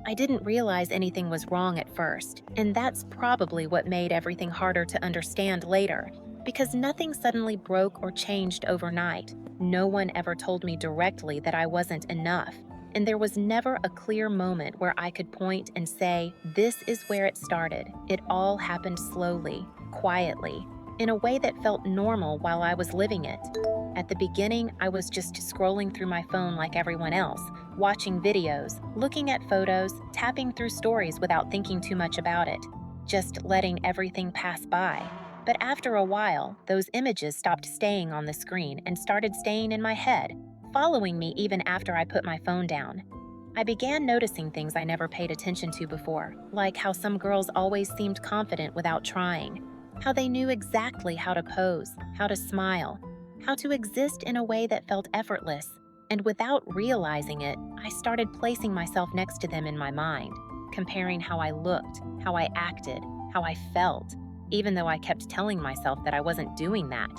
I didn't realize anything was wrong at first, and that's probably what made everything harder to understand later, because nothing suddenly broke or changed overnight. No one ever told me directly that I wasn't enough, and there was never a clear moment where I could point and say, "This is where it started." It all happened slowly, quietly, in a way that felt normal while I was living it. At the beginning, I was just scrolling through my phone like everyone else, watching videos, looking at photos, tapping through stories without thinking too much about it, just letting everything pass by. But after a while, those images stopped staying on the screen and started staying in my head, following me even after I put my phone down. I began noticing things I never paid attention to before, like how some girls always seemed confident without trying, how they knew exactly how to pose, how to smile, how to exist in a way that felt effortless. And without realizing it, I started placing myself next to them in my mind, comparing how I looked, how I acted, how I felt, even though I kept telling myself that I wasn't doing that.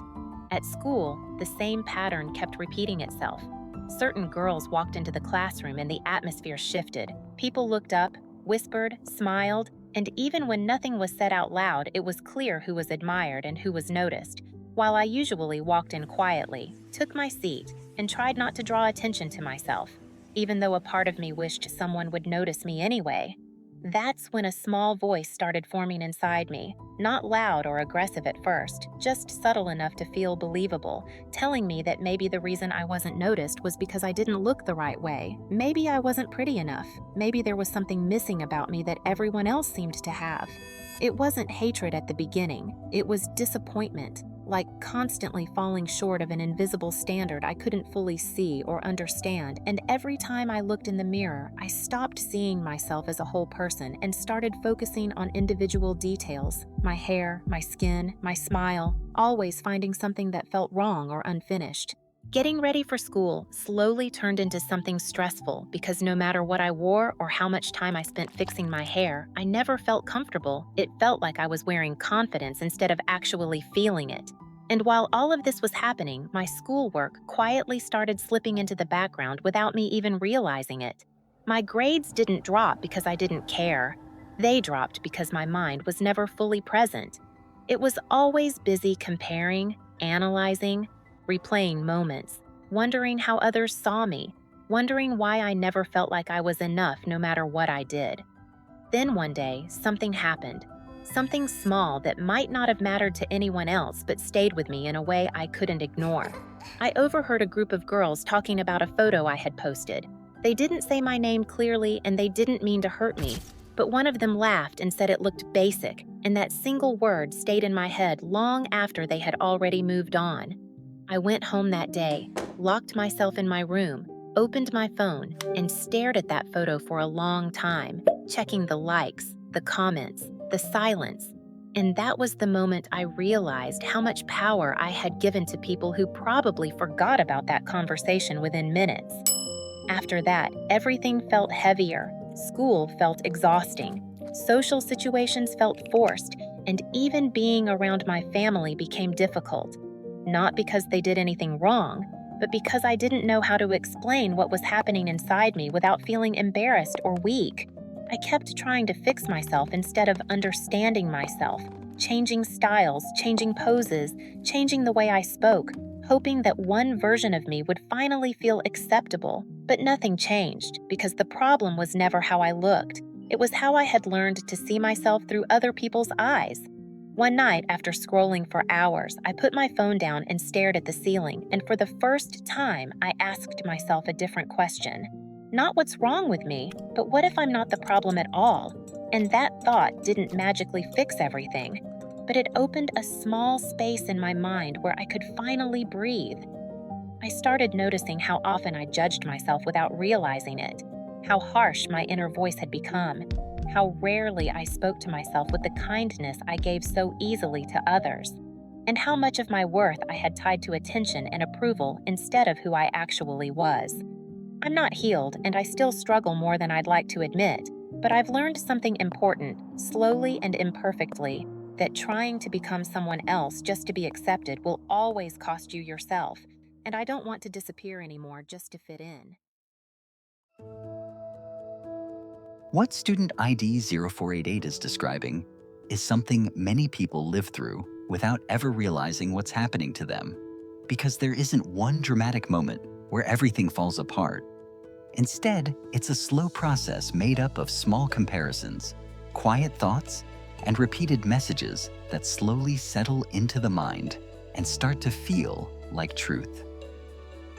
At school, the same pattern kept repeating itself. Certain girls walked into the classroom and the atmosphere shifted. People looked up, whispered, smiled, and even when nothing was said out loud, it was clear who was admired and who was noticed. While I usually walked in quietly, took my seat, and tried not to draw attention to myself, even though a part of me wished someone would notice me anyway. That's when a small voice started forming inside me, not loud or aggressive at first, just subtle enough to feel believable, telling me that maybe the reason I wasn't noticed was because I didn't look the right way. Maybe I wasn't pretty enough. Maybe there was something missing about me that everyone else seemed to have. It wasn't hatred at the beginning, it was disappointment, like constantly falling short of an invisible standard I couldn't fully see or understand. And every time I looked in the mirror, I stopped seeing myself as a whole person and started focusing on individual details: my hair, my skin, my smile, always finding something that felt wrong or unfinished. Getting ready for school slowly turned into something stressful because no matter what I wore or how much time I spent fixing my hair, I never felt comfortable. It felt like I was wearing confidence instead of actually feeling it. And while all of this was happening, my schoolwork quietly started slipping into the background without me even realizing it. My grades didn't drop because I didn't care. They dropped because my mind was never fully present. It was always busy comparing, analyzing, replaying moments, wondering how others saw me, wondering why I never felt like I was enough no matter what I did. Then one day, something happened. Something small that might not have mattered to anyone else but stayed with me in a way I couldn't ignore. I overheard a group of girls talking about a photo I had posted. They didn't say my name clearly and they didn't mean to hurt me, but one of them laughed and said it looked basic, and that single word stayed in my head long after they had already moved on. I went home that day, locked myself in my room, opened my phone, and stared at that photo for a long time, checking the likes, the comments, the silence. And that was the moment I realized how much power I had given to people who probably forgot about that conversation within minutes. After that, everything felt heavier, school felt exhausting, social situations felt forced, and even being around my family became difficult. Not because they did anything wrong, but because I didn't know how to explain what was happening inside me without feeling embarrassed or weak. I kept trying to fix myself instead of understanding myself, changing styles, changing poses, changing the way I spoke, hoping that one version of me would finally feel acceptable. But nothing changed because the problem was never how I looked. It was how I had learned to see myself through other people's eyes. One night, after scrolling for hours, I put my phone down and stared at the ceiling, and for the first time, I asked myself a different question. Not what's wrong with me, but what if I'm not the problem at all? And that thought didn't magically fix everything, but it opened a small space in my mind where I could finally breathe. I started noticing how often I judged myself without realizing it, how harsh my inner voice had become, how rarely I spoke to myself with the kindness I gave so easily to others, and how much of my worth I had tied to attention and approval instead of who I actually was. I'm not healed, and I still struggle more than I'd like to admit, but I've learned something important, slowly and imperfectly, that trying to become someone else just to be accepted will always cost you yourself, and I don't want to disappear anymore just to fit in. What student ID 0488 is describing is something many people live through without ever realizing what's happening to them, because there isn't one dramatic moment where everything falls apart. Instead, it's a slow process made up of small comparisons, quiet thoughts, and repeated messages that slowly settle into the mind and start to feel like truth.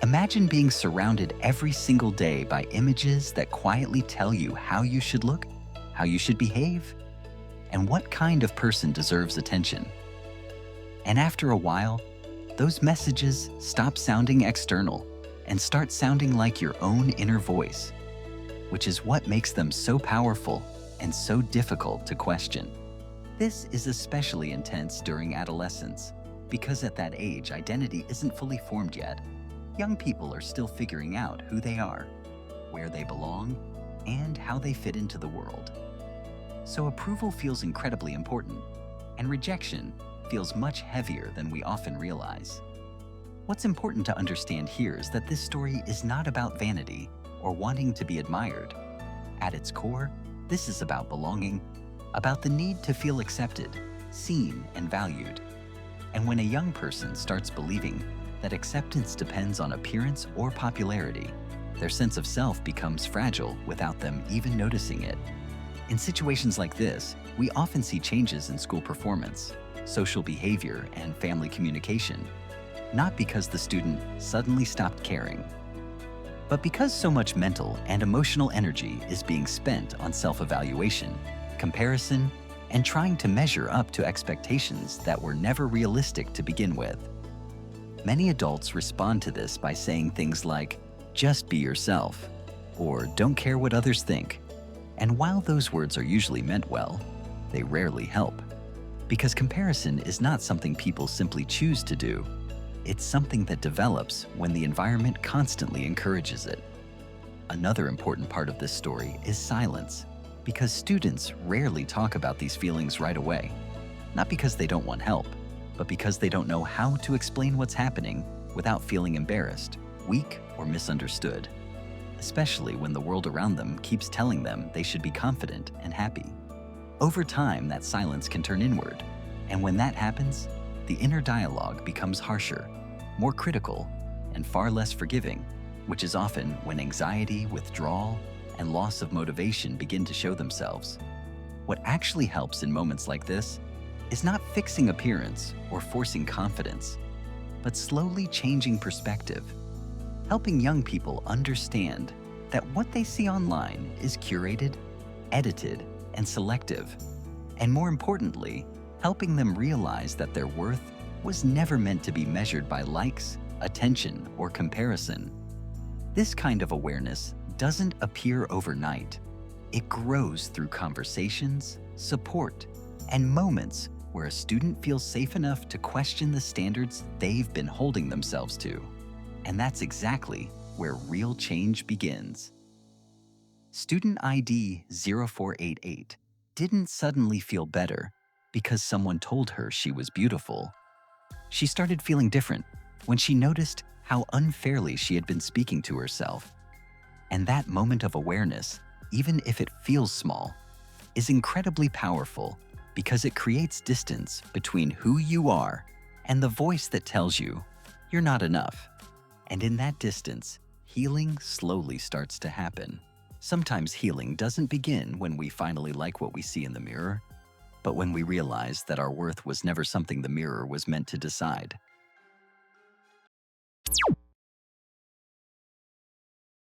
Imagine being surrounded every single day by images that quietly tell you how you should look, how you should behave, and what kind of person deserves attention. And after a while, those messages stop sounding external and start sounding like your own inner voice, which is what makes them so powerful and so difficult to question. This is especially intense during adolescence, because at that age, identity isn't fully formed yet. Young people are still figuring out who they are, where they belong, and how they fit into the world. So approval feels incredibly important, and rejection feels much heavier than we often realize. What's important to understand here is that this story is not about vanity or wanting to be admired. At its core, this is about belonging, about the need to feel accepted, seen, and valued. And when a young person starts believing that acceptance depends on appearance or popularity, their sense of self becomes fragile without them even noticing it. In situations like this, we often see changes in school performance, social behavior, and family communication, not because the student suddenly stopped caring, but because so much mental and emotional energy is being spent on self-evaluation, comparison, and trying to measure up to expectations that were never realistic to begin with. Many adults respond to this by saying things like, "Just be yourself," or "Don't care what others think." And while those words are usually meant well, they rarely help. Because comparison is not something people simply choose to do. It's something that develops when the environment constantly encourages it. Another important part of this story is silence, because students rarely talk about these feelings right away. Not because they don't want help, but because they don't know how to explain what's happening without feeling embarrassed, weak, or misunderstood, especially when the world around them keeps telling them they should be confident and happy. Over time, that silence can turn inward, and when that happens, the inner dialogue becomes harsher, more critical, and far less forgiving, which is often when anxiety, withdrawal, and loss of motivation begin to show themselves. What actually helps in moments like this is not fixing appearance or forcing confidence, but slowly changing perspective, helping young people understand that what they see online is curated, edited, and selective, and more importantly, helping them realize that their worth was never meant to be measured by likes, attention, or comparison. This kind of awareness doesn't appear overnight. It grows through conversations, support, and moments where a student feels safe enough to question the standards they've been holding themselves to. And that's exactly where real change begins. Student ID 0488 didn't suddenly feel better because someone told her she was beautiful. She started feeling different when she noticed how unfairly she had been speaking to herself. And that moment of awareness, even if it feels small, is incredibly powerful because it creates distance between who you are and the voice that tells you you're not enough. And in that distance, healing slowly starts to happen. Sometimes healing doesn't begin when we finally like what we see in the mirror, but when we realize that our worth was never something the mirror was meant to decide.